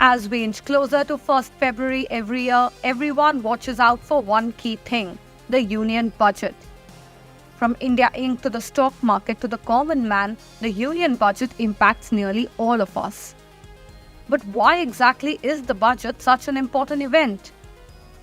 As we inch closer to 1st February every year, everyone watches out for one key thing: the union budget. From India Inc. to the stock market to the common man, the union budget impacts nearly all of us. But why exactly is the budget such an important event?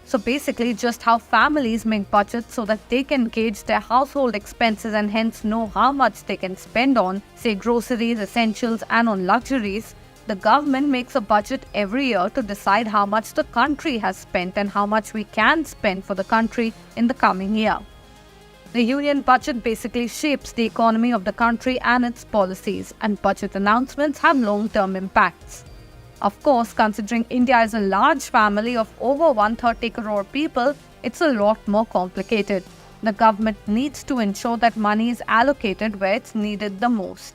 So basically, just how families make budgets so that they can gauge their household expenses and hence know how much they can spend on, say, groceries, essentials, and on luxuries. The government makes a budget every year to decide how much the country has spent and how much we can spend for the country in the coming year. The union budget basically shapes the economy of the country and its policies, and budget announcements have long-term impacts. Of course, considering India is a large family of over 130 crore people, it's a lot more complicated. The government needs to ensure that money is allocated where it's needed the most.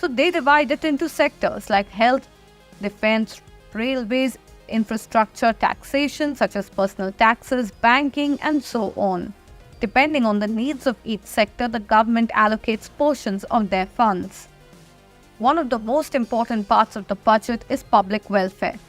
So they divide it into sectors like health, defense, railways, infrastructure, taxation such as personal taxes, banking, and so on. Depending on the needs of each sector, the government allocates portions of their funds. One of the most important parts of the budget is public welfare.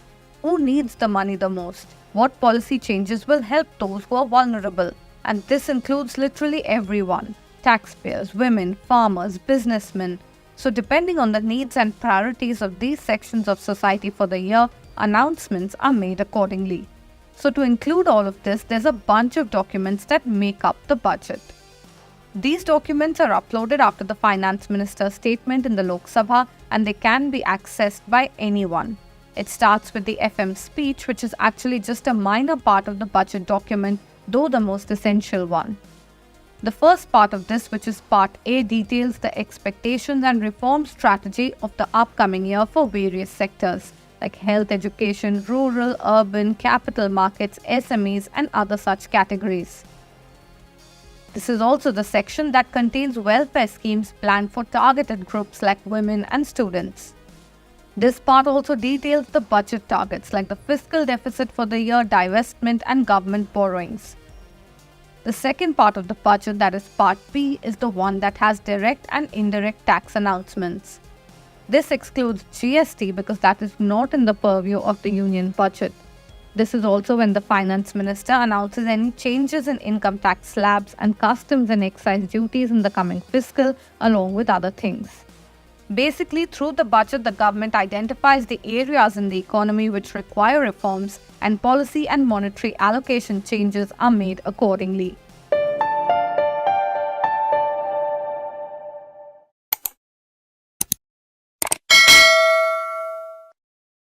Who needs the money the most? What policy changes will help those who are vulnerable? And this includes literally everyone: taxpayers, women, farmers, businessmen. So depending on the needs and priorities of these sections of society for the year, announcements are made accordingly. So to include all of this, there's a bunch of documents that make up the budget. These documents are uploaded after the Finance Minister's statement in the Lok Sabha, and they can be accessed by anyone. It starts with the FM speech, which is actually just a minor part of the budget document, though the most essential one. The first part of this, which is Part A, details the expectations and reform strategy of the upcoming year for various sectors like health, education, rural, urban, capital markets, SMEs, and other such categories. This is also the section that contains welfare schemes planned for targeted groups like women and students. This part also details the budget targets like the fiscal deficit for the year, divestment, and government borrowings. The second part of the budget, that is Part B, is the one that has direct and indirect tax announcements. This excludes GST because that is not in the purview of the union budget. This is also when the Finance Minister announces any changes in income tax slabs and customs and excise duties in the coming fiscal, along with other things. Basically, through the budget, the government identifies the areas in the economy which require reforms, and policy and monetary allocation changes are made accordingly.